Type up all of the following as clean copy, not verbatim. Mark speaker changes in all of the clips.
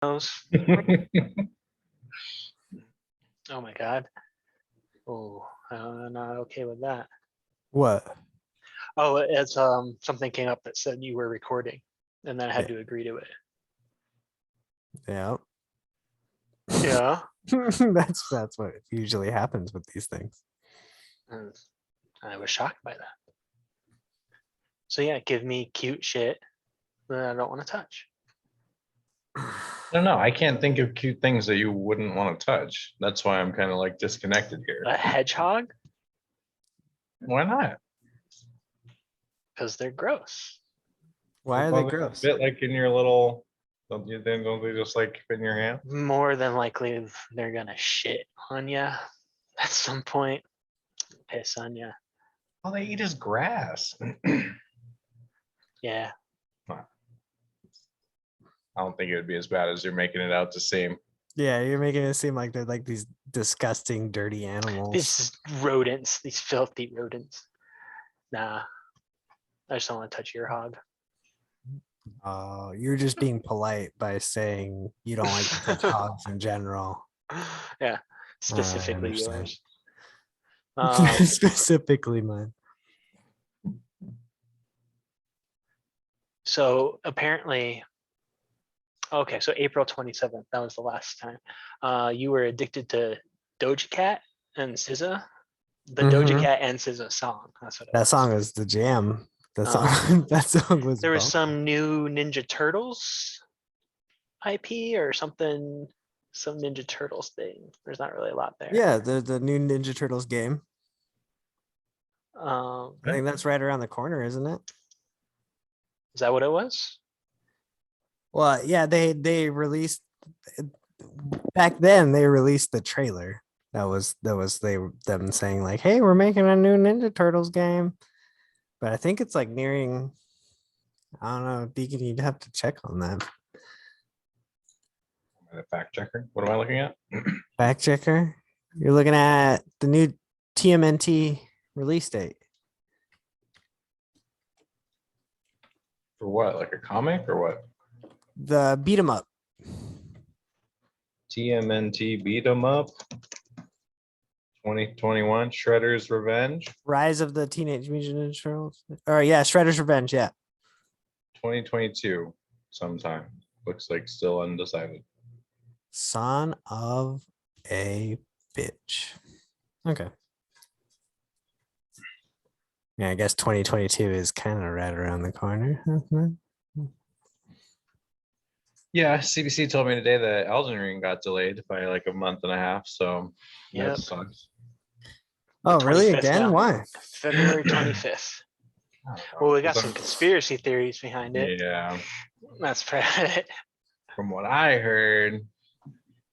Speaker 1: Nose. Oh my god. Oh, I'm not okay with that.
Speaker 2: What?
Speaker 1: Oh, it's something came up that said you were recording, and then I had
Speaker 2: Yeah.
Speaker 1: to agree to it.
Speaker 2: Yeah.
Speaker 1: Yeah.
Speaker 2: That's what usually happens with these things.
Speaker 1: And I was shocked by that. So yeah, give me cute shit that I don't want to touch.
Speaker 3: I don't know. I can't think of cute things that you wouldn't want to touch. That's why I'm kind of like disconnected here.
Speaker 1: A hedgehog,
Speaker 3: Why not?
Speaker 1: because they're gross.
Speaker 2: Why are
Speaker 3: Well,
Speaker 2: they
Speaker 3: they
Speaker 2: gross?
Speaker 3: fit like in your little. Don't they just like fit in your hand?
Speaker 1: More than likely, they're gonna shit on you at some point. Piss on you.
Speaker 3: All they eat is grass.
Speaker 1: Yeah.
Speaker 3: I don't think it would be as bad as you're making it out to seem.
Speaker 2: Yeah, you're making it seem like they're like these disgusting, dirty animals.
Speaker 1: These rodents, these filthy rodents. Nah. I just don't want to touch your hog.
Speaker 2: You're just being polite by saying you don't like to touch hogs in general.
Speaker 1: Yeah. Specifically
Speaker 2: understand.
Speaker 1: yours.
Speaker 2: Specifically mine.
Speaker 1: So apparently, okay, so April 27th, that was the last time. You were addicted to Doja Cat and SZA. The Doja
Speaker 2: Mhm.
Speaker 1: Cat and SZA song. That's what it
Speaker 2: That
Speaker 1: was.
Speaker 2: song is the jam. That song,
Speaker 1: Um,
Speaker 2: that song was.
Speaker 1: There was
Speaker 2: bumping.
Speaker 1: some new Ninja Turtles IP or something, some Ninja Turtles thing. There's not really a lot there.
Speaker 2: Yeah, the new Ninja Turtles game. I think that's right around the corner, isn't it?
Speaker 1: Is that what it was?
Speaker 2: Well, yeah, they released back then. They released the trailer. That was them saying like, "Hey, we're making a new Ninja Turtles game," but I think it's like nearing. I don't know, Deacon. You'd have to check on that.
Speaker 3: The fact checker. What am I looking at?
Speaker 2: Fact checker. You're looking at the new TMNT release date.
Speaker 3: For what? Like a comic or what?
Speaker 2: The beat 'em up.
Speaker 3: TMNT beat 'em up. 2021 Shredder's Revenge.
Speaker 2: Rise of the Teenage Mutant Ninja Turtles. Or yeah, Shredder's Revenge. Yeah.
Speaker 3: 2022 sometime. Looks like still undecided.
Speaker 2: Son of a bitch. Okay. Yeah, I guess 2022 is kind of right around the corner.
Speaker 3: Yeah, CBC told me today that Elden Ring got delayed by like a month and a half, so
Speaker 1: Yep.
Speaker 3: that sucks.
Speaker 2: Oh, really?
Speaker 1: 25th
Speaker 2: Again?
Speaker 1: now.
Speaker 2: Why?
Speaker 1: February 25th. Well, we got some conspiracy theories behind it.
Speaker 3: Yeah,
Speaker 1: That's probably it.
Speaker 3: from what I heard,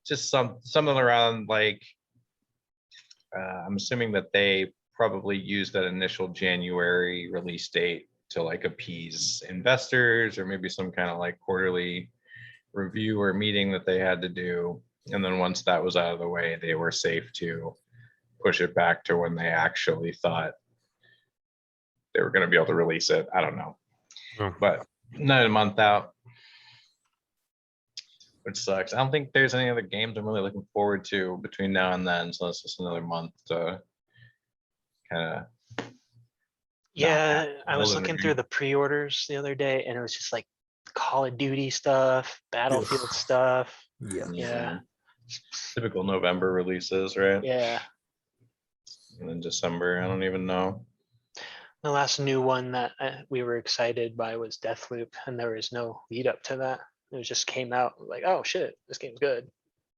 Speaker 3: just something around like I'm assuming that they probably used that initial January release date to like appease investors or maybe some kind of like quarterly review or meeting that they had to do. And then once that was out of the way, they were safe to push it back to when they actually thought they were going to be able to release it. I don't know. But not a month out, which sucks. I don't think there's any other games I'm really looking forward to between now and then. So it's just another month to kind of.
Speaker 1: Yeah, I was
Speaker 3: Elden
Speaker 1: looking
Speaker 3: Ring.
Speaker 1: through the pre-orders the other day, and it was just like Call of Duty stuff, Battlefield stuff.
Speaker 2: Yeah.
Speaker 1: Yeah,
Speaker 3: Typical November releases, right?
Speaker 1: yeah.
Speaker 3: And then December, I don't even know.
Speaker 1: The last new one that we were excited by was Deathloop, and there was no lead up to that. It just came out like, oh shit, this game's good.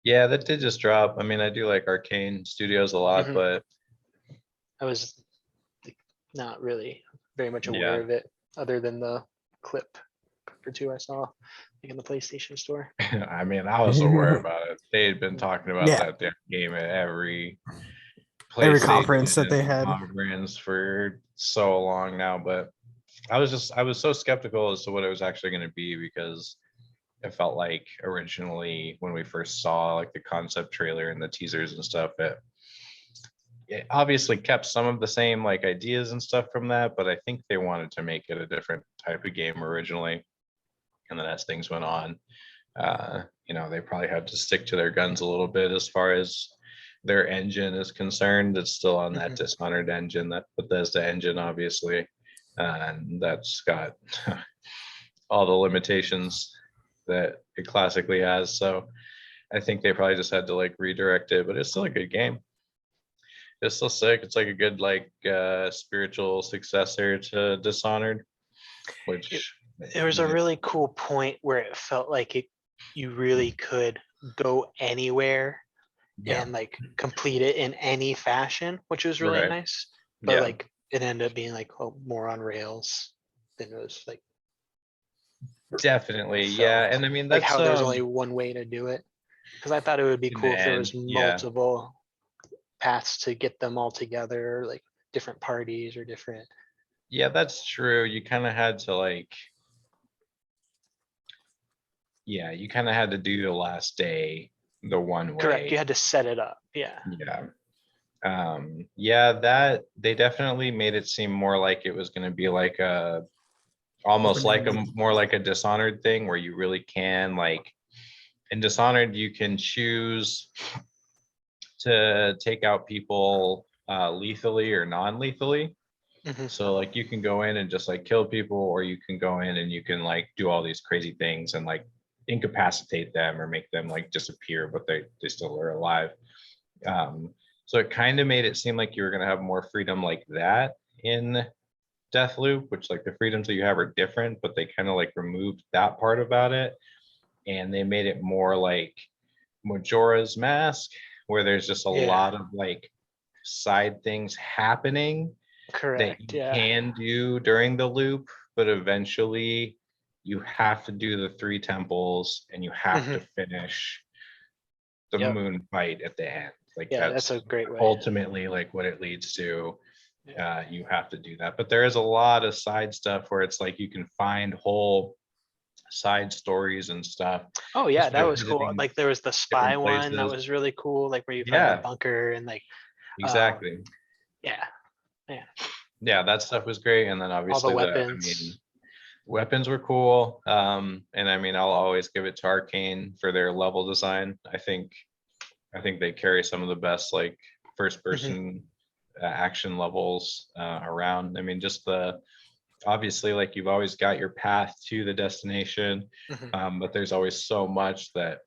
Speaker 3: Yeah, that did just drop. I mean, I do like Arcane Studios a lot,
Speaker 1: Mhm.
Speaker 3: but
Speaker 1: I was not really very much aware
Speaker 3: Yeah.
Speaker 1: of it, other than the clip or two I saw like in the PlayStation store.
Speaker 3: I mean, I was aware about it. They had been talking about
Speaker 2: Yeah.
Speaker 3: that damn game at every
Speaker 2: Every
Speaker 3: PlayStation
Speaker 2: conference that they had.
Speaker 3: conference for so long now, but I was so skeptical as to what it was actually going to be because it felt like originally when we first saw like the concept trailer and the teasers and stuff, it obviously kept some of the same like ideas and stuff from that, but I think they wanted to make it a different type of game originally. And then as things went on, they probably have to stick to their guns a little bit as far as their engine is concerned. It's still on that
Speaker 1: Mhm.
Speaker 3: Dishonored engine, that Bethesda engine, obviously. And that's got all the limitations that it classically has. So I think they probably just had to like redirect it, but it's still a good game. It's still sick. It's like a good like spiritual successor to Dishonored, which
Speaker 1: There was a really cool point where it felt like you really could go anywhere
Speaker 3: yeah,
Speaker 1: and like complete it in any fashion, which was really
Speaker 3: right.
Speaker 1: nice. But
Speaker 3: Yeah,
Speaker 1: like it ended up being like more on rails than it was like
Speaker 3: definitely.
Speaker 1: so,
Speaker 3: Yeah. And I mean
Speaker 1: like
Speaker 3: that's
Speaker 1: how there's only one way to do it. Because I thought it would be
Speaker 3: in the
Speaker 1: cool if there
Speaker 3: end,
Speaker 1: was
Speaker 3: yeah.
Speaker 1: multiple paths to get them all together, like different parties or different.
Speaker 3: Yeah, that's true. You kind of had to like, yeah, you kind of had to do the last day the one
Speaker 1: Correct. You
Speaker 3: way.
Speaker 1: had to set it up. Yeah.
Speaker 3: Yeah. Yeah, that they definitely made it seem more like it was going to be like a almost like a
Speaker 2: Open-ended.
Speaker 3: more like a Dishonored thing where you really can like in Dishonored you can choose to take out people lethally or non-lethally.
Speaker 1: Mhm.
Speaker 3: So like you can go in and just like kill people, or you can go in and you can like do all these crazy things and like incapacitate them or make them like disappear, but they still are alive. So it kind of made it seem like you were gonna have more freedom like that in Deathloop, which like the freedoms that you have are different, but they kind of like removed that part about it, and they made it more like Majora's Mask, where there's just a
Speaker 1: Yeah.
Speaker 3: lot of like side things happening that
Speaker 1: Correct.
Speaker 3: you
Speaker 1: Yeah.
Speaker 3: can do during the loop, but eventually you have to do the three temples and you have to
Speaker 1: Mhm.
Speaker 3: finish the
Speaker 1: Yep.
Speaker 3: moon fight at the end. Like
Speaker 1: Yeah, that's
Speaker 3: that's
Speaker 1: a great way.
Speaker 3: ultimately like what it leads to.
Speaker 1: Yeah.
Speaker 3: You have to do that. But there is a lot of side stuff where it's like you can find whole side stories and stuff
Speaker 1: Oh yeah,
Speaker 3: just
Speaker 1: that
Speaker 3: by
Speaker 1: was cool.
Speaker 3: visiting
Speaker 1: Like there was the spy
Speaker 3: different
Speaker 1: one that
Speaker 3: places.
Speaker 1: was really cool, like where you find the
Speaker 3: Yeah,
Speaker 1: bunker and like
Speaker 3: exactly.
Speaker 1: yeah,
Speaker 3: Yeah, that stuff was great. And then
Speaker 1: all the
Speaker 3: obviously I mean,
Speaker 1: weapons.
Speaker 3: weapons were cool. And I mean, I'll always give it to Arcane for their level design. I think they carry some of the best like first
Speaker 1: Mhm.
Speaker 3: person action levels around. I mean, just the obviously like you've always got your path to the destination,
Speaker 1: Mhm.
Speaker 3: but there's always so much that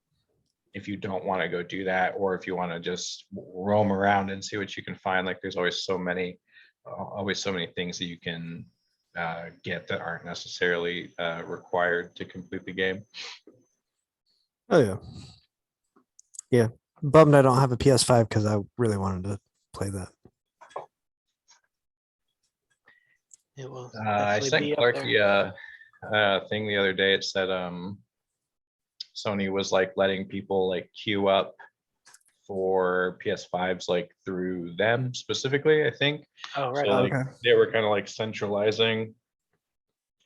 Speaker 3: if you don't want to go do that, or if you want to just roam around and see what you can find, like there's always so many things that you can get that aren't necessarily required to complete the game.
Speaker 2: Oh yeah. Yeah. Bummed I don't have a PS5 because I really wanted to play that.
Speaker 1: It will
Speaker 3: I
Speaker 1: definitely
Speaker 3: sent
Speaker 1: be up
Speaker 3: Clark
Speaker 1: there.
Speaker 3: the thing the other day. It said Sony was like letting people like queue up for PS5s like through them specifically, I think.
Speaker 1: Oh right
Speaker 3: So
Speaker 1: on.
Speaker 3: like
Speaker 2: Okay.
Speaker 3: they were kind of like centralizing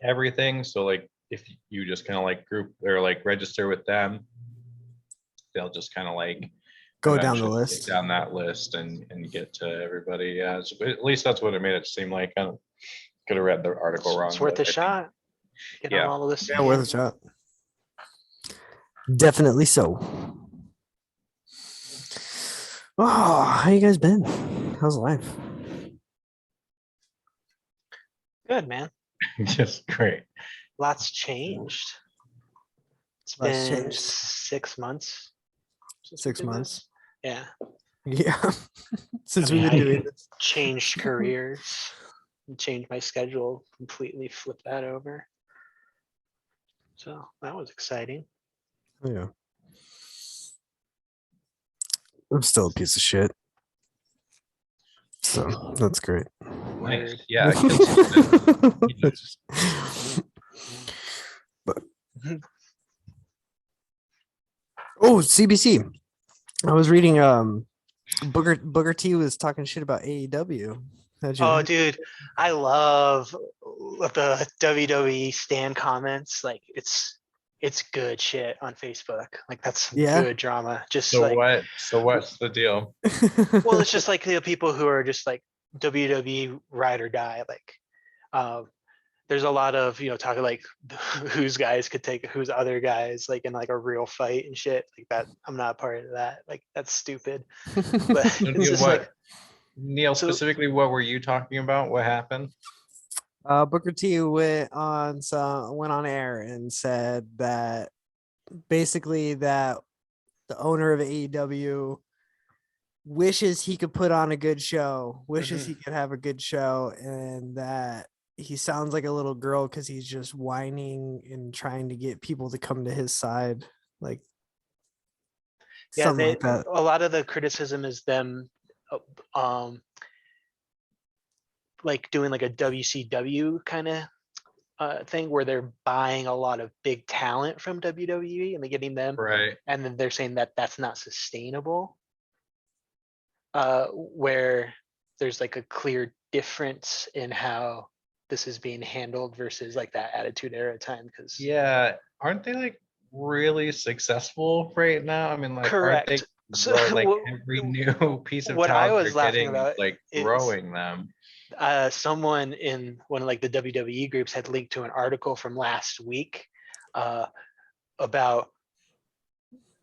Speaker 3: everything. So like if you just kind of like group or like register with them, they'll just kind of like
Speaker 2: Go down the
Speaker 3: eventually take
Speaker 2: list.
Speaker 3: down that list and get to everybody. Yeah, at least that's what it made it seem like. I could have read the article
Speaker 1: It's
Speaker 3: wrong,
Speaker 1: worth
Speaker 3: but
Speaker 1: a
Speaker 3: I think
Speaker 1: shot. Get on
Speaker 3: yeah.
Speaker 1: all the lists
Speaker 2: Yeah,
Speaker 1: you
Speaker 2: worth
Speaker 1: can.
Speaker 2: a shot. Definitely so. Oh, how you guys been? How's life?
Speaker 1: Good man.
Speaker 3: Just great.
Speaker 1: Lots changed. It's
Speaker 2: Lots
Speaker 1: been
Speaker 2: changed.
Speaker 1: 6 months since we
Speaker 2: 6
Speaker 1: did
Speaker 2: months.
Speaker 1: this. Yeah.
Speaker 2: Yeah. Since
Speaker 1: I mean,
Speaker 2: we've been
Speaker 1: I
Speaker 2: doing this.
Speaker 1: changed careers, changed my schedule, completely flipped that over. So that was exciting.
Speaker 2: Yeah. I'm still a piece of shit. So that's great.
Speaker 3: Nice.
Speaker 1: Word.
Speaker 3: Yeah. Consistent. Yeah.
Speaker 2: But oh, CBC. I was reading Booker T was talking shit about AEW. How'd you
Speaker 1: Oh,
Speaker 2: like?
Speaker 1: dude, I love the WWE stand comments. Like it's good shit on Facebook. Like that's some
Speaker 2: Yeah.
Speaker 1: good drama. Just
Speaker 3: So
Speaker 1: like,
Speaker 3: what? So what's the deal?
Speaker 1: well, it's just like the people who are just like WWE ride or die. Like, um, there's a lot of, talking like whose guys could take whose other guys, like in like a real fight and shit like that. I'm not part of that. Like that's stupid. But
Speaker 3: So
Speaker 1: it's
Speaker 3: Neil,
Speaker 1: just like,
Speaker 3: Neil,
Speaker 1: so
Speaker 3: specifically, what were you talking about? What happened?
Speaker 2: Booker T went on air and said that basically that the owner of AEW wishes he could put on a good show, wishes he could have a good show, and that he sounds like a little girl because he's just whining and trying to get people to come to his side, like
Speaker 1: yeah,
Speaker 2: something like that.
Speaker 1: a lot of the criticism is them like doing like a WCW kind of thing where they're buying a lot of big talent from WWE and they're getting them,
Speaker 3: Right.
Speaker 1: and then they're saying that that's not sustainable. Where there's like a clear difference in how this is being handled versus like that Attitude Era time. Because
Speaker 3: Yeah, aren't they like really successful right now? I mean, like, aren't they
Speaker 1: correct. So
Speaker 3: like every new piece of
Speaker 1: what I
Speaker 3: talent
Speaker 1: was
Speaker 3: they're
Speaker 1: laughing
Speaker 3: getting is
Speaker 1: about
Speaker 3: like
Speaker 1: is
Speaker 3: growing them?
Speaker 1: someone in one of like the WWE groups had linked to an article from last week about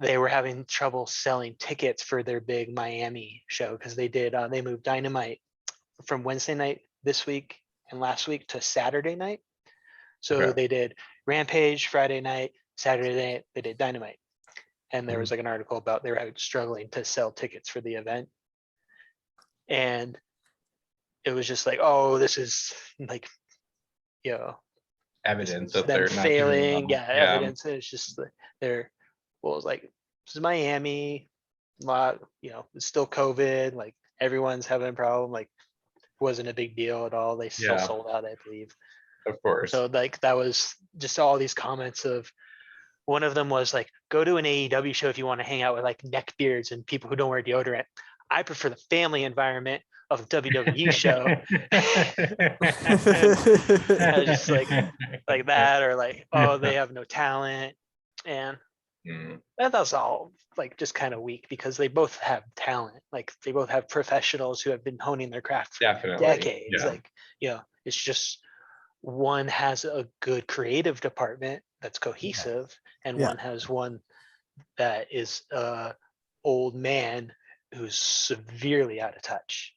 Speaker 1: they were having trouble selling tickets for their big Miami show because they moved Dynamite from Wednesday night this week and last week to Saturday night. So
Speaker 3: Okay.
Speaker 1: they did Rampage Friday night, Saturday night they did Dynamite. And there was like an article about they were struggling to sell tickets for the event. And it was just like, oh, this is like, this
Speaker 3: Evidence
Speaker 1: is
Speaker 3: that
Speaker 1: them
Speaker 3: they're not doing
Speaker 1: failing.
Speaker 3: well.
Speaker 1: Yeah,
Speaker 3: Yeah,
Speaker 1: evidence. It's just like they're, well, it's like, this is Miami, a lot, it's still COVID, like everyone's having a problem, like wasn't a big deal at all. They still
Speaker 3: Yeah.
Speaker 1: sold out, I believe.
Speaker 3: of course.
Speaker 1: So like that was just all these comments of, one of them was like, go to an AEW show if you want to hang out with like neckbeards and people who don't wear deodorant. I prefer the family environment of a WWE show. And I was just like that, or like, oh, they have no talent. And
Speaker 3: Mm,
Speaker 1: that was all like just kind of weak because they both have talent. Like they both have professionals who have been honing their craft for
Speaker 3: definitely.
Speaker 1: decades.
Speaker 3: Yeah.
Speaker 1: Like, it's just one has a good creative department that's cohesive, and
Speaker 2: Yeah.
Speaker 1: one has one that is a old man who's severely out of touch.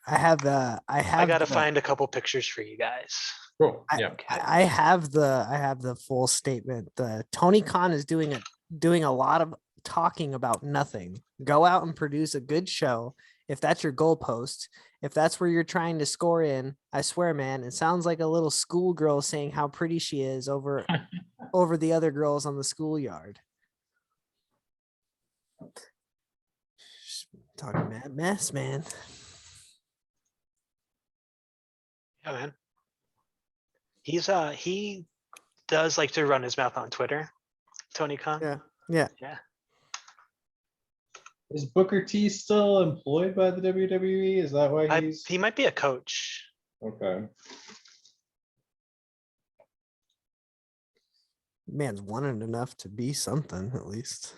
Speaker 2: I have
Speaker 1: I gotta find a couple pictures for you guys.
Speaker 3: Cool.
Speaker 2: I,
Speaker 3: Yeah.
Speaker 2: I have the full statement. The Tony Khan is doing a lot of talking about nothing. Go out and produce a good show. If that's your goalpost, if that's where you're trying to score in, I swear, man, it sounds like a little schoolgirl saying how pretty she is over the other girls on the schoolyard. Just talking mad mess, man.
Speaker 1: Yeah, man. He does like to run his mouth on Twitter, Tony Khan.
Speaker 2: Yeah.
Speaker 4: Is Booker T still employed by the WWE? Is that why he's
Speaker 1: He might be a coach.
Speaker 4: okay?
Speaker 2: Man's wanted enough to be something at least.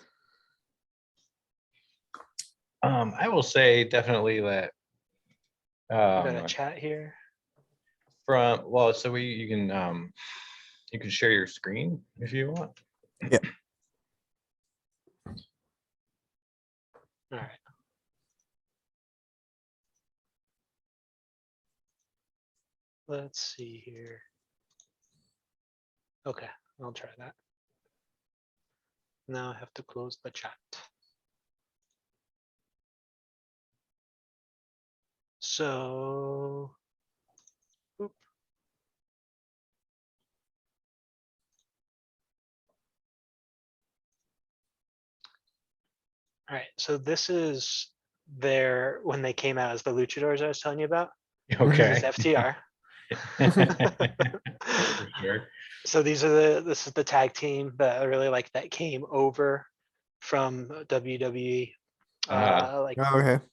Speaker 3: I will say definitely that
Speaker 1: We got a chat here.
Speaker 3: so you can share your screen if you want.
Speaker 2: Yeah.
Speaker 1: All right. Let's see here. Okay, I'll try that. Now I have to close the chat. So, oop. All right, so this is when they came out as the Luchadors I was telling you about.
Speaker 3: Okay.
Speaker 1: This is FTR.
Speaker 3: For sure.
Speaker 1: So this is the tag team that I really like that came over from WWE like
Speaker 2: Okay.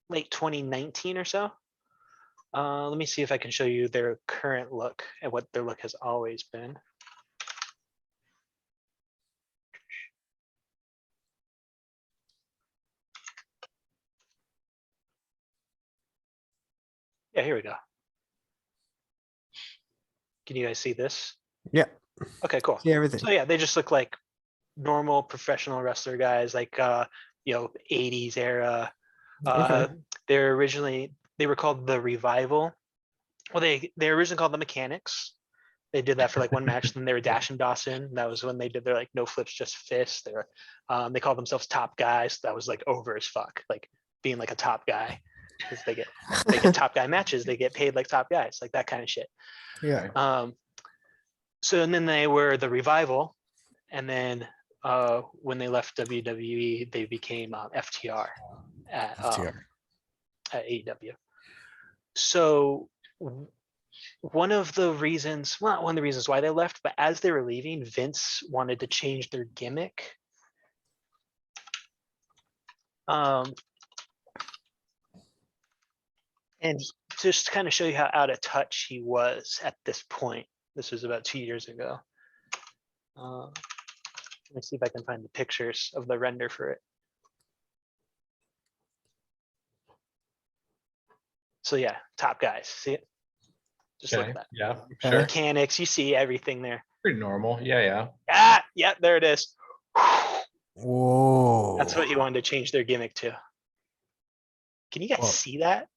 Speaker 1: late 2019 or so. Let me see if I can show you their current look and what their look has always been. Yeah, here we go. Can you guys see this?
Speaker 2: Yeah,
Speaker 1: Okay, cool.
Speaker 2: see everything.
Speaker 1: So yeah, they just look like normal professional wrestler guys, like 80s era.
Speaker 2: Okay.
Speaker 1: They were called the Revival. Well, they originally called the Mechanics. They did that for like one match, then they were Dash and Dawson. That was when they did their like no flips, just fists. They called themselves Top Guys. That was like over as fuck, like being like a top guy, because they get top guy matches. They get paid like top guys, like that kind of shit.
Speaker 2: Yeah.
Speaker 1: So and then they were the Revival, and then when they left WWE, they became FTR at
Speaker 2: FTR.
Speaker 1: at AEW. So one of the reasons, well, not one of the reasons why they left, but as they were leaving, Vince wanted to change their gimmick. And just to kind of show you how out of touch he was at this point. This was about 2 years ago. Let me see if I can find the pictures of the render for it. So yeah, top guys, see it? Just look
Speaker 3: Okay,
Speaker 1: at that.
Speaker 3: yeah,
Speaker 2: Okay.
Speaker 3: sure.
Speaker 1: Mechanics, you see everything there.
Speaker 3: Pretty normal. Yeah.
Speaker 1: Yeah, there it is.
Speaker 2: Whoa.
Speaker 1: That's what he wanted to change their gimmick to. Can you guys
Speaker 2: Whoa.
Speaker 1: see that?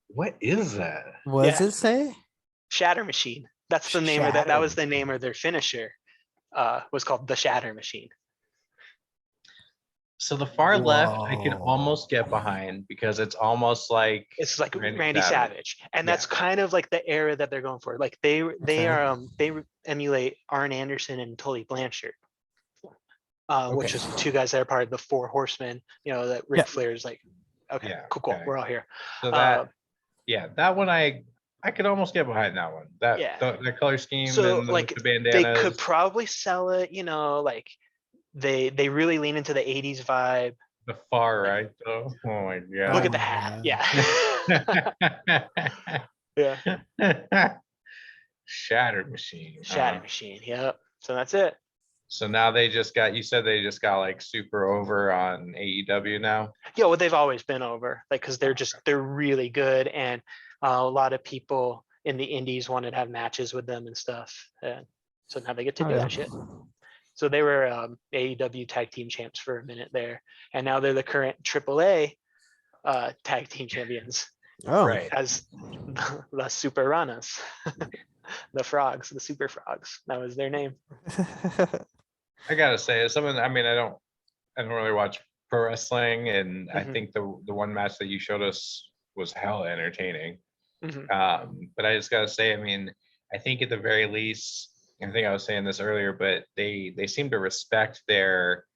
Speaker 3: What is that?
Speaker 2: What does
Speaker 1: Yeah.
Speaker 2: it say?
Speaker 1: Shatter Machine. That's the name of that. That
Speaker 2: Shatter
Speaker 1: was the name of their finisher. Was called the Shatter Machine.
Speaker 3: So the far left, I can
Speaker 2: Whoa.
Speaker 3: almost get behind because it's almost like
Speaker 1: It's like
Speaker 3: Randy
Speaker 1: Randy
Speaker 3: Savage.
Speaker 1: Savage, and that's kind of like the era that they're going for. Like they emulate Arn Anderson and Tully Blanchard, which
Speaker 2: Okay.
Speaker 1: is two guys that are part of the Four Horsemen. That Ric
Speaker 2: Yeah.
Speaker 1: Flair is like, okay,
Speaker 3: Yeah,
Speaker 1: cool,
Speaker 3: okay.
Speaker 1: we're all here.
Speaker 3: so that. Yeah, that one I could almost get behind that one. That
Speaker 1: Yeah.
Speaker 3: the color scheme
Speaker 1: So
Speaker 3: and
Speaker 1: like
Speaker 3: the
Speaker 1: they
Speaker 3: bandanas.
Speaker 1: could probably sell it, like they really lean into the 80s vibe.
Speaker 3: The far right though. Oh my god.
Speaker 1: Look at
Speaker 2: my
Speaker 1: the hat.
Speaker 2: God.
Speaker 1: Yeah. Yeah.
Speaker 3: Shattered Machine.
Speaker 1: Shatter Machine. Yep. So that's it.
Speaker 3: So now you said they just got like super over on AEW now.
Speaker 1: Yeah, well, they've always been over, like, because they're really good, and a lot of people in the indies wanted to have matches with them and stuff. And so now they get to
Speaker 2: Oh,
Speaker 1: do
Speaker 2: yeah.
Speaker 1: that shit. So they were AEW tag team champs for a minute there, and now they're the current AAA tag team champions
Speaker 2: Oh.
Speaker 3: Right.
Speaker 1: as the Super Ranas, the Frogs, the Super Frogs. That was their name.
Speaker 3: I gotta say, as someone, I mean, I don't really watch pro wrestling, and I
Speaker 1: Mhm.
Speaker 3: think the one match that you showed us was hell entertaining.
Speaker 1: Mhm.
Speaker 3: But I just gotta say, I mean, I think at the very least, I think I was saying this earlier, but they seem to respect their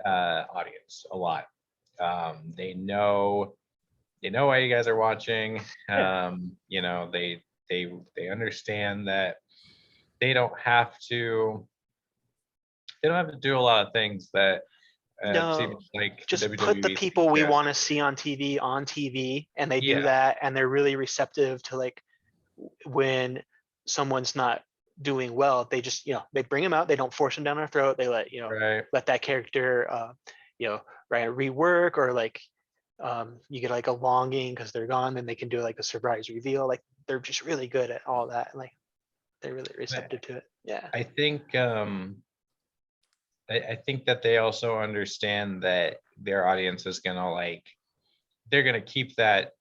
Speaker 3: audience a lot. They know why you guys are watching.
Speaker 1: Yeah.
Speaker 3: They understand that they don't have to do a lot of things that
Speaker 1: No,
Speaker 3: seems like
Speaker 1: just
Speaker 3: WWE
Speaker 1: put the people we
Speaker 3: suggests.
Speaker 1: want to see on TV, and they do
Speaker 3: Yeah.
Speaker 1: that, and they're really receptive to like when someone's not doing well. They just they bring them out. They don't force them down our throat. They let
Speaker 3: Right.
Speaker 1: let that character right rework, or like you get like a longing because they're gone, then they can do like a surprise reveal. Like they're just really good at all that, and like they're really receptive to it. Yeah.
Speaker 3: I think I think that they also understand that their audience is gonna they're gonna keep that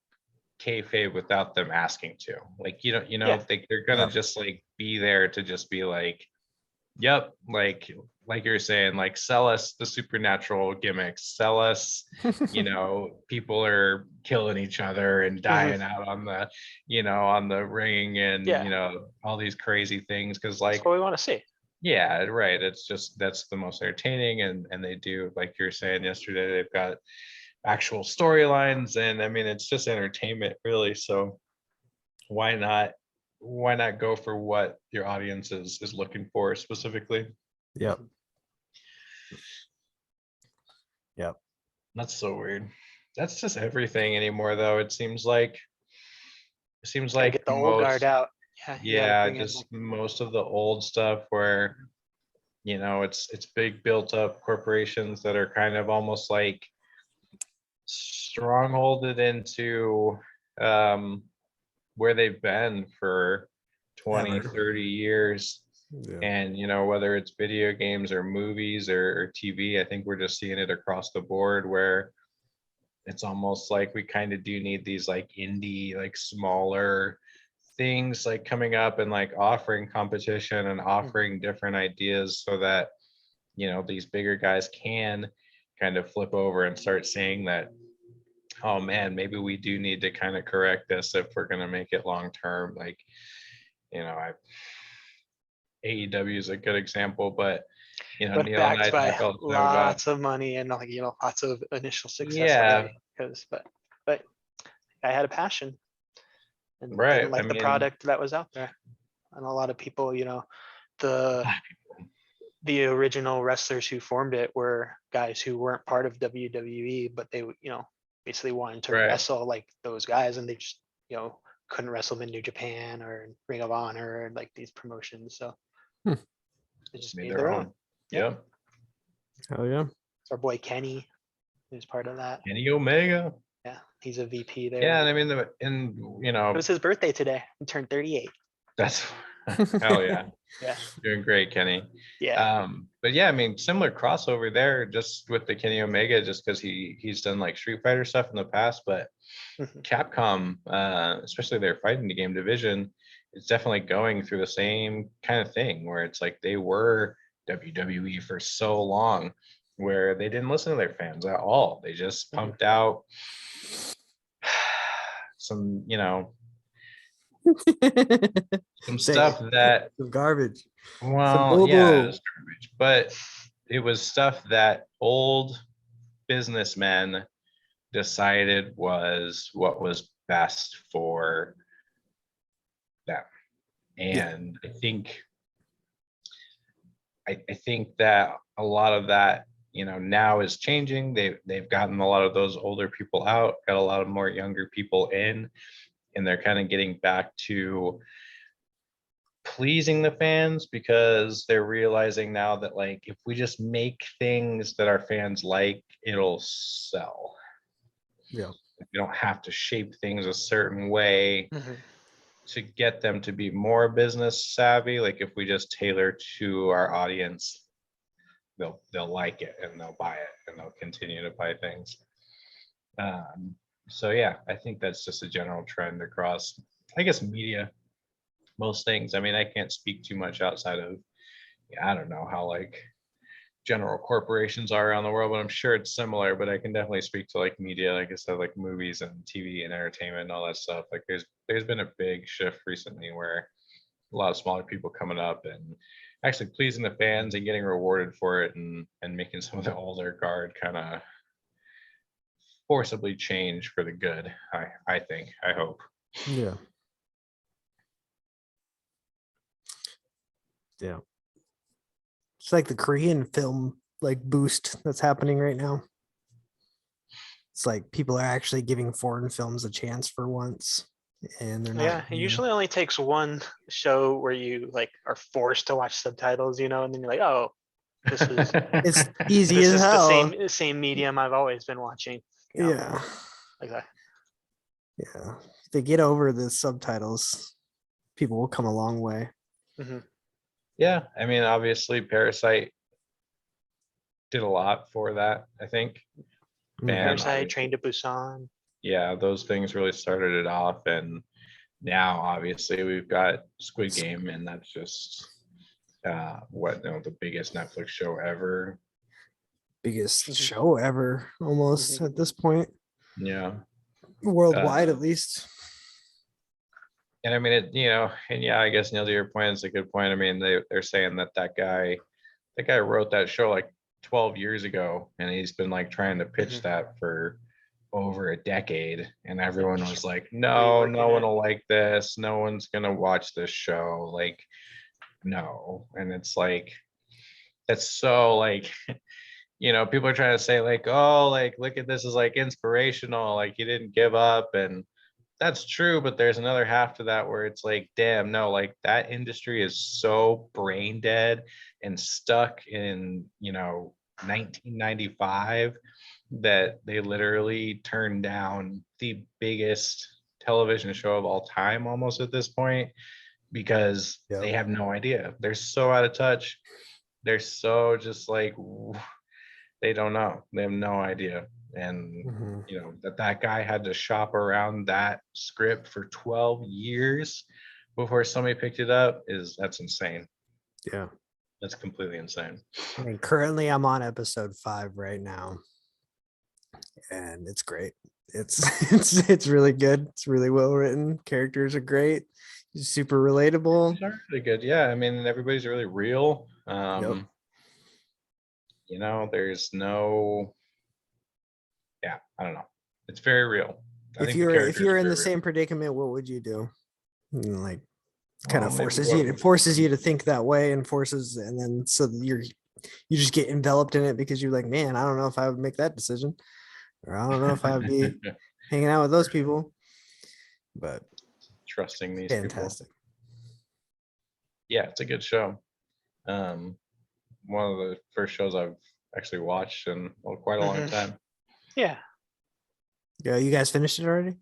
Speaker 3: kayfabe without them asking to. Like
Speaker 1: Yeah.
Speaker 3: they're gonna
Speaker 2: Yep.
Speaker 3: just like be there to just be like, yep, like you're saying, like sell us the supernatural gimmicks, sell us, people are killing each other and dying out on the on the ring, and
Speaker 1: Yeah.
Speaker 3: all these crazy things, because
Speaker 1: That's
Speaker 3: like
Speaker 1: what we want to see.
Speaker 3: yeah, right, it's just that's the most entertaining, and they do, like you were saying yesterday, they've got actual storylines, and I mean it's just entertainment really. So why not go for what your audience is looking for specifically?
Speaker 2: Yep. Yep.
Speaker 3: That's so weird. That's just everything anymore though. It seems like
Speaker 1: Gotta get the old guard
Speaker 3: most,
Speaker 1: out. Yeah. You gotta
Speaker 3: yeah,
Speaker 1: bring in,
Speaker 3: just most of the old stuff where it's big built up corporations that are kind of almost like strongholded into where they've been for 20,
Speaker 2: Ever.
Speaker 3: 30 years.
Speaker 2: Yeah.
Speaker 3: And, you know, whether it's video games or movies or TV, I think we're just seeing it across the board where it's almost like we kind of do need these like indie, like smaller things like coming up and like offering competition and offering different ideas so that, you know, these bigger guys can kind of flip over and start saying that, oh man, maybe we do need to kind of correct this if we're going to make it long term. Like, you know, AEW is a good example, but you know,
Speaker 1: But
Speaker 3: Neil and I
Speaker 1: backed by
Speaker 3: talk all the time about,
Speaker 1: lots of money and like, you know, lots of initial success
Speaker 3: yeah,
Speaker 1: already. Because, but I had a passion and
Speaker 3: right.
Speaker 1: didn't like
Speaker 3: I
Speaker 1: the
Speaker 3: mean,
Speaker 1: product that was out there. And a lot of people, you know, the original wrestlers who formed it were guys who weren't part of WWE, but they, you know, basically wanted to
Speaker 3: Right.
Speaker 1: wrestle like those guys, and they just, you know, couldn't wrestle in New Japan or Ring of Honor or like these promotions. So
Speaker 2: Hmm.
Speaker 1: they just
Speaker 3: made
Speaker 1: made their own. Yeah.
Speaker 3: Yep.
Speaker 2: Oh yeah.
Speaker 1: It's our boy Kenny, who's part of that.
Speaker 3: Kenny Omega.
Speaker 1: Yeah, he's a VP there.
Speaker 3: Yeah, and I mean, and you know,
Speaker 1: It was his birthday today. He turned 38.
Speaker 3: that's hell yeah.
Speaker 1: Yeah.
Speaker 3: Doing great, Kenny.
Speaker 1: Yeah.
Speaker 3: But yeah, I mean, similar crossover there, just with the Kenny Omega, just because he's done like Street Fighter stuff in the past, but
Speaker 1: Mhm.
Speaker 3: Capcom, especially their fighting game division, is definitely going through the same kind of thing where it's like they were WWE for so long, where they didn't listen to their fans at all. They just
Speaker 1: Mhm.
Speaker 3: pumped out some, you know, some
Speaker 2: Say
Speaker 3: stuff that,
Speaker 2: some garbage.
Speaker 3: well, yeah,
Speaker 2: boo-boo.
Speaker 3: it's garbage, but it was stuff that old businessmen decided was what was best for them.
Speaker 2: Yeah.
Speaker 3: And I think that a lot of that, you know, now is changing. They've gotten a lot of those older people out, got a lot of more younger people in, and they're kind of getting back to pleasing the fans because they're realizing now that like if we just make things that our fans like, it'll sell.
Speaker 2: Yeah.
Speaker 3: You don't have to shape things a certain way
Speaker 1: Mhm.
Speaker 3: to get them to be more business savvy. Like if we just tailor to our audience, they'll like it and they'll buy it and they'll continue to buy things. So yeah, I think that's just a general trend across, I guess, media, most things. I mean, I can't speak too much outside of, I don't know how like general corporations are around the world, but I'm sure it's similar. But I can definitely speak to like media, like I said, like movies and TV and entertainment and all that stuff. Like there's been a big shift recently where a lot of smaller people coming up and actually pleasing the fans and getting rewarded for it, and making some of the older guard kind of forcibly change for the good. I think, I hope.
Speaker 2: Yeah. Yeah. It's like the Korean film like boost that's happening right now. It's like people are actually giving foreign films a chance for once. And they're not.
Speaker 1: Yeah, it usually only takes one show where you like are forced to watch subtitles, you know, and then you're like, oh, this is
Speaker 2: It's easy
Speaker 1: this
Speaker 2: as
Speaker 1: is the
Speaker 2: hell.
Speaker 1: same medium I've always been watching. you know,
Speaker 2: Yeah.
Speaker 1: like that.
Speaker 2: Yeah. If they get over the subtitles, people will come a long way.
Speaker 1: Mhm.
Speaker 3: Yeah, I mean, obviously, Parasite did a lot for that, I think.
Speaker 2: Mhm.
Speaker 3: And
Speaker 1: Parasite,
Speaker 3: obviously,
Speaker 1: Train to Busan.
Speaker 3: yeah, those things really started it off. And now, obviously, we've got Squid Game, and that's just the biggest Netflix show ever.
Speaker 2: Biggest
Speaker 1: Mhm.
Speaker 2: show ever, almost
Speaker 1: Mhm.
Speaker 2: at this point,
Speaker 3: Yeah.
Speaker 2: worldwide at least.
Speaker 3: And I mean, and yeah, I guess Neil, to your point, it's a good point. I mean, they're saying that guy wrote that show like 12 years ago, and he's been like trying to pitch
Speaker 1: Mhm.
Speaker 3: that for over a decade, and everyone was like, no,
Speaker 1: Reworking
Speaker 3: no one
Speaker 1: it.
Speaker 3: will like this, no one's gonna watch this show, like, no. And it's like, that's so like, people are trying to say like, oh, like, look at this as like inspirational, like he didn't give up, and that's true, but there's another half to that where it's like, damn, no, like that industry is so brain dead and stuck in 1995 that they literally turned down the biggest television show of all time almost at this point because
Speaker 2: Yep.
Speaker 3: they have no idea. They're so out of touch. They're so just like they don't know. They have no idea. And
Speaker 2: Mhm.
Speaker 3: you know that guy had to shop around that script for 12 years before somebody picked it up that's insane.
Speaker 2: Yeah.
Speaker 3: That's completely insane.
Speaker 2: And currently I'm on episode 5 right now. And it's great. It's it's really good. It's really well written. Characters are great. Super relatable.
Speaker 3: These are really good. Yeah, I mean everybody's really real. You know, there's no, yeah, I don't know. It's very real. I
Speaker 2: If
Speaker 3: think the
Speaker 2: you're
Speaker 3: characters are
Speaker 2: in the
Speaker 3: very
Speaker 2: same predicament, what would you do? And, like kind
Speaker 3: Well,
Speaker 2: of
Speaker 3: maybe
Speaker 2: forces you to think that way and then so that you just get enveloped in it because you're like, man, I don't know if I would make that decision. Or I don't know if I would be
Speaker 3: real.
Speaker 2: hanging out with those people. But
Speaker 3: Trusting these people.
Speaker 2: fantastic.
Speaker 3: Yeah, it's a good show. One of the first shows I've actually watched in quite a long
Speaker 1: Mhm.
Speaker 3: time.
Speaker 1: Yeah.
Speaker 2: Yeah, you guys finished it already?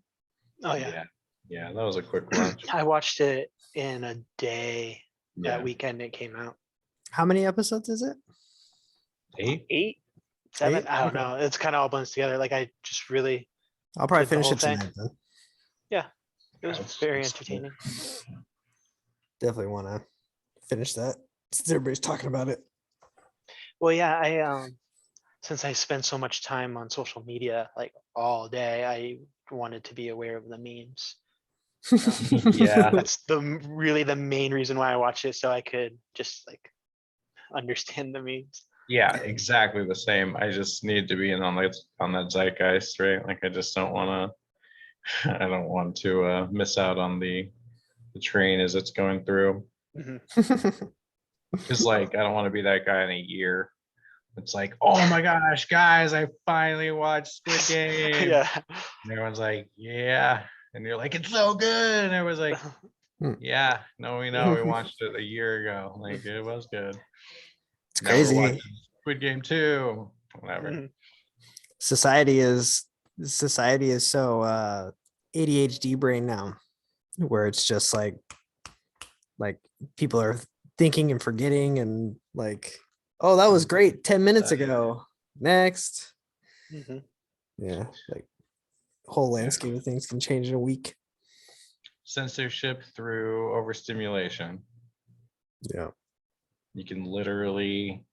Speaker 1: Oh yeah.
Speaker 3: Yeah, yeah, that was a quick watch.
Speaker 1: I watched it in a day.
Speaker 3: Yeah,
Speaker 1: That weekend it came out.
Speaker 2: How many episodes is it?
Speaker 3: 8.
Speaker 1: 8, 7.
Speaker 2: 8?
Speaker 1: I don't
Speaker 2: Okay.
Speaker 1: know. It's kind of all blends together. Like I just really,
Speaker 2: I'll probably
Speaker 1: Did the
Speaker 2: finish
Speaker 1: whole
Speaker 2: it
Speaker 1: thing?
Speaker 2: tonight then.
Speaker 1: it was
Speaker 3: It's-
Speaker 1: very
Speaker 3: it's-
Speaker 1: entertaining.
Speaker 2: Definitely want to finish that since everybody's talking about it.
Speaker 1: Well, yeah, I since I spend so much time on social media like all day, I wanted to be aware of the memes.
Speaker 3: Yeah.
Speaker 1: That's really the main reason why I watched it, so I could just like understand the memes.
Speaker 3: Yeah, exactly the same. I just need to be in on that zeitgeist, right? Like I just don't want to. I don't want to miss out on the train as it's going through. Because like I don't want to be that guy in a year. It's like, oh my gosh, guys, I finally watched Squid Game.
Speaker 1: Yeah.
Speaker 3: And everyone's like, yeah. And you're like, it's so good. And everyone's like, yeah, no, we know. We watched it a year ago. Like it was good.
Speaker 2: It's
Speaker 3: Now we're
Speaker 2: crazy.
Speaker 3: watching Squid Game 2. Whatever.
Speaker 1: Mhm.
Speaker 2: Society is so ADHD brain now, where it's just like people are thinking and forgetting and like, oh, that was great 10 minutes ago. Next.
Speaker 1: Mhm.
Speaker 2: Yeah, like whole landscape of things can change in a week.
Speaker 3: Censorship through overstimulation.
Speaker 2: Yeah.
Speaker 3: You can literally,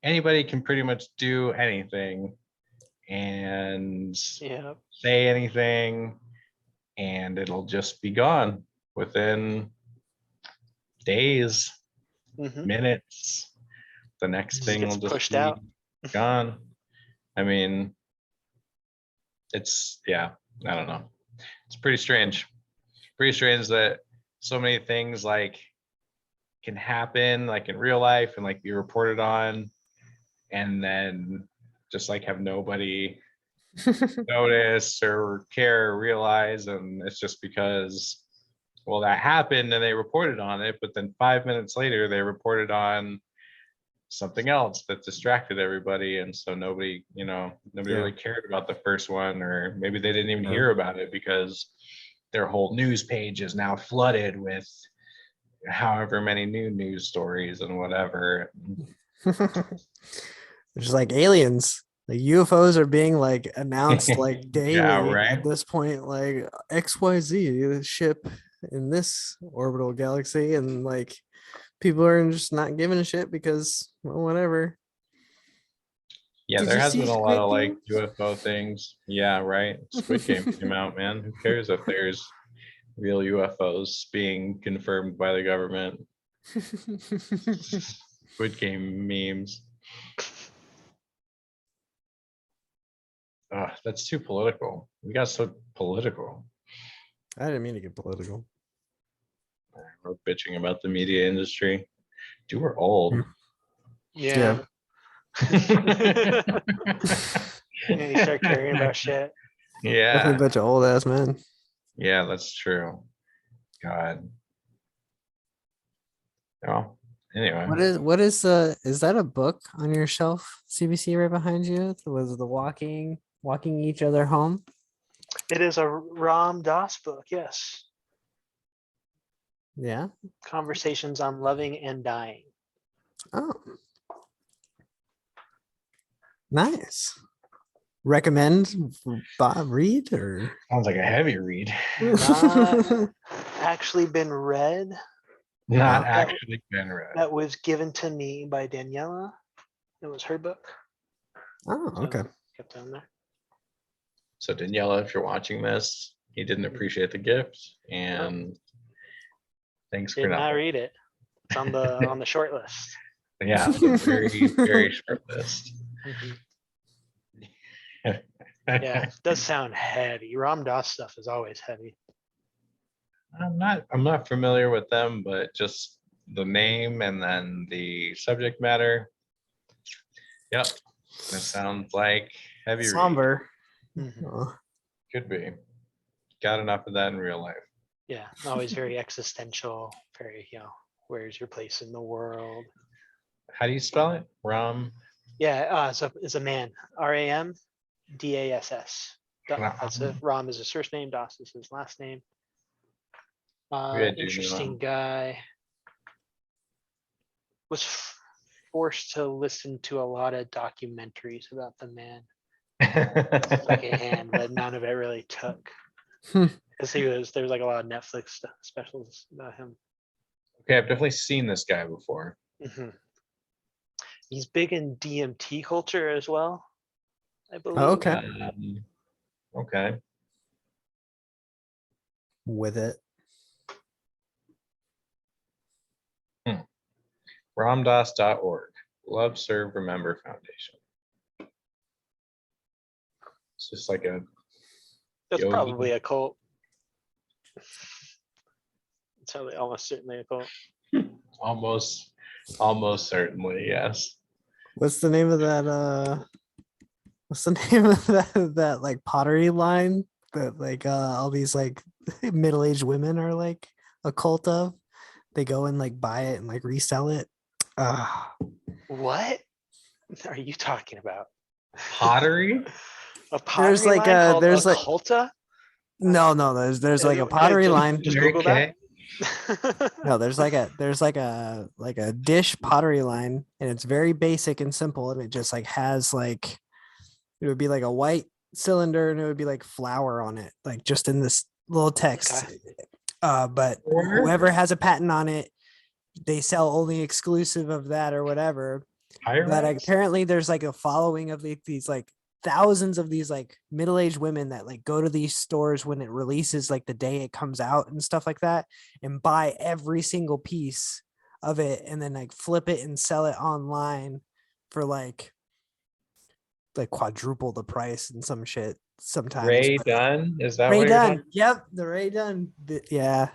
Speaker 3: anybody can pretty much do anything and
Speaker 1: Yeah.
Speaker 3: say anything, and it'll just be gone within days,
Speaker 1: Mhm.
Speaker 3: minutes. The next
Speaker 1: Just
Speaker 3: thing
Speaker 1: gets
Speaker 3: will just
Speaker 1: pushed
Speaker 3: be
Speaker 1: out.
Speaker 3: gone. I mean, it's, yeah, I don't know. It's pretty strange. Pretty strange that so many things like can happen like in real life and like be reported on and then just like have nobody notice or care or realize, and it's just because, well, that happened and they reported on it, but then 5 minutes later they reported on something else that distracted everybody, and so nobody
Speaker 2: Yeah.
Speaker 3: really cared about the first one, or maybe they didn't even
Speaker 2: Yeah.
Speaker 3: hear about it because their whole news page is now flooded with however many new news stories and whatever.
Speaker 2: Just like aliens. Like UFOs are being like announced like daily
Speaker 3: right.
Speaker 2: at this point, like XYZ ship in this orbital galaxy, and like people are just not giving a shit because, well, whatever.
Speaker 3: Yeah,
Speaker 2: Did
Speaker 3: there
Speaker 2: you
Speaker 3: has
Speaker 2: see
Speaker 3: been a lot
Speaker 2: Squid
Speaker 3: of like
Speaker 2: Game?
Speaker 3: UFO things. Yeah, right. Squid Game came out, man. Who cares if there's real UFOs being confirmed by the government? Squid Game memes. That's too political. We got so political.
Speaker 2: I didn't mean to get political.
Speaker 3: We're bitching about the media industry. Dude, we're old.
Speaker 1: Yeah. Yeah, you start caring about shit.
Speaker 2: Definitely a
Speaker 3: Yeah,
Speaker 2: bunch of old ass men.
Speaker 3: yeah, that's true. God. Oh, anyway.
Speaker 2: What is that a book on your shelf, CBC, right behind you? Was the walking each other home?
Speaker 1: It is a Ram Dass book, yes.
Speaker 2: Yeah.
Speaker 1: Conversations on Loving and Dying.
Speaker 2: Oh. Nice. Recommend Bob read or
Speaker 3: Sounds like a heavy read.
Speaker 1: Not actually been read.
Speaker 3: Not
Speaker 2: Oh.
Speaker 3: actually been read.
Speaker 1: That was given to me by Daniela. It was her book.
Speaker 2: Oh, okay.
Speaker 1: Kept on there.
Speaker 3: So Daniela, if you're watching this, he didn't appreciate the gift, and thanks for
Speaker 1: Did not
Speaker 3: nothing.
Speaker 1: read it. It's on the short list.
Speaker 3: Yeah, it's a very, very short list.
Speaker 1: Yeah, it does sound heavy. Ram Dass stuff is always heavy.
Speaker 3: I'm not familiar with them, but just the name and then the subject matter. Yep, that sounds like heavy read.
Speaker 2: Somber.
Speaker 1: Mhm.
Speaker 2: Oh,
Speaker 3: Could be. Got enough of that in real life.
Speaker 1: Yeah, always very existential. Very, where's your place in the world?
Speaker 3: How do you spell it? Ram.
Speaker 1: Yeah, so it's a man. Ramdass. Ram is his first name. Das is his last name.
Speaker 3: Maybe I do know
Speaker 1: Interesting
Speaker 3: him.
Speaker 1: guy. Was forced to listen to a lot of documentaries about the man. Like a hand, but none of it really took.
Speaker 2: Hmm.
Speaker 1: Because there's like a lot of Netflix specials about him.
Speaker 3: Okay, I've definitely seen this guy before.
Speaker 1: Mhm. He's big in DMT culture as well, I believe.
Speaker 2: okay.
Speaker 3: Okay.
Speaker 2: With it.
Speaker 3: Ramdas.org. Love, Serve, Remember Foundation. It's just like a
Speaker 1: That's
Speaker 3: yogi.
Speaker 1: probably a cult. It's probably almost certainly a cult.
Speaker 3: almost certainly, yes.
Speaker 2: What's the name of that what's the name of that like pottery line that like all these like middle-aged women are like a cult of? They go and like buy it and like resell it.
Speaker 1: What are you talking about?
Speaker 3: Pottery?
Speaker 1: A pottery
Speaker 2: like
Speaker 1: line
Speaker 2: a-
Speaker 1: called
Speaker 2: there's like-
Speaker 1: occulta?
Speaker 2: No, there's like a pottery line.
Speaker 1: Just Google that.
Speaker 2: No, there's like a dish pottery line, and it's very basic and simple, and it just like has like it would be like a white cylinder, and it would be like flour on it, like just in this little text.
Speaker 1: Okay.
Speaker 2: But whoever has a patent on it, they sell only exclusive of that or whatever. But
Speaker 3: Pyrex?
Speaker 2: apparently, there's like a following of these like thousands of these like middle-aged women that like go to these stores when it releases, like the day it comes out and stuff like that, and buy every single piece of it and then like flip it and sell it online for like quadruple the price and some shit sometimes.
Speaker 3: Ray
Speaker 2: But
Speaker 3: Dunn? Is that
Speaker 2: Ray
Speaker 3: what you're
Speaker 2: Dunn.
Speaker 3: talking?
Speaker 2: Yep, the Ray Dunn. Yeah.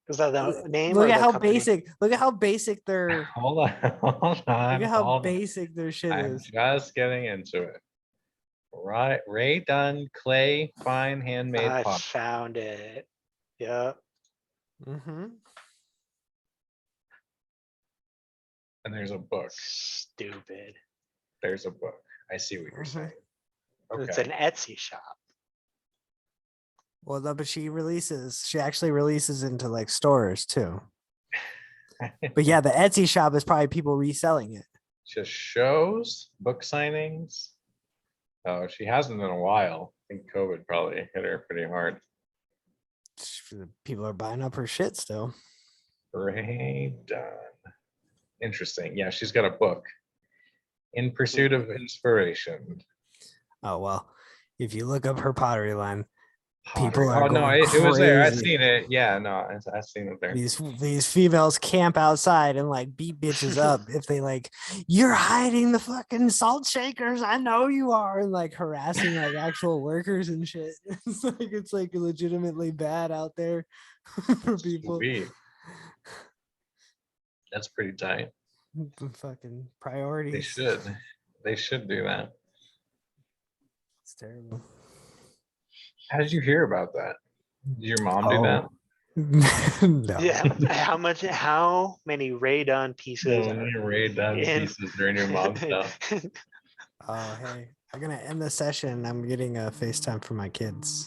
Speaker 1: Is that the name?
Speaker 2: Look
Speaker 1: or
Speaker 2: at
Speaker 1: the
Speaker 2: how
Speaker 1: company?
Speaker 2: basic. Look at how basic their.
Speaker 3: Hold on, hold
Speaker 2: Look
Speaker 3: on.
Speaker 2: at how
Speaker 3: hold on.
Speaker 2: basic their shit
Speaker 3: I'm
Speaker 2: is.
Speaker 3: just getting into it. Right, Ray Dunn clay fine handmade
Speaker 1: I
Speaker 3: pot.
Speaker 1: found it. Yep.
Speaker 2: Mm-hmm.
Speaker 3: And there's a book.
Speaker 1: Stupid.
Speaker 3: There's a book. I see what you're
Speaker 2: Mhm.
Speaker 3: saying.
Speaker 1: It's
Speaker 3: Okay.
Speaker 1: an Etsy shop.
Speaker 2: Well, no, but she actually releases into like stores too. But yeah, the Etsy shop is probably people reselling it.
Speaker 3: Just shows, book signings. Oh, she hasn't in a while. I think COVID probably hit her pretty hard.
Speaker 2: People are buying up her shit still.
Speaker 3: Ray Dunn. Interesting. Yeah, she's got a book. In Pursuit of Inspiration.
Speaker 2: Oh well, if you look up her pottery line, people
Speaker 3: Pottery.
Speaker 2: are
Speaker 3: Oh no,
Speaker 2: going
Speaker 3: it was there. I've
Speaker 2: crazy.
Speaker 3: seen it. Yeah, no, I've seen it there.
Speaker 2: These females camp outside and like beat bitches up if they like, you're hiding the fucking salt shakers. I know you are, and like harassing like actual workers and shit. It's like legitimately bad out there for people.
Speaker 3: Sweet. That's pretty tight.
Speaker 2: Fucking
Speaker 3: They
Speaker 2: priorities.
Speaker 3: should. They should do that.
Speaker 2: It's terrible.
Speaker 3: How did you hear about that? Did your mom do that?
Speaker 2: No.
Speaker 1: Yeah. How many Ray Dunn pieces
Speaker 3: No,
Speaker 1: are
Speaker 3: your Ray Dunn
Speaker 1: in-
Speaker 3: pieces are in your mom's stuff.
Speaker 2: Oh, hey, I'm gonna end the session. I'm getting a FaceTime for my kids.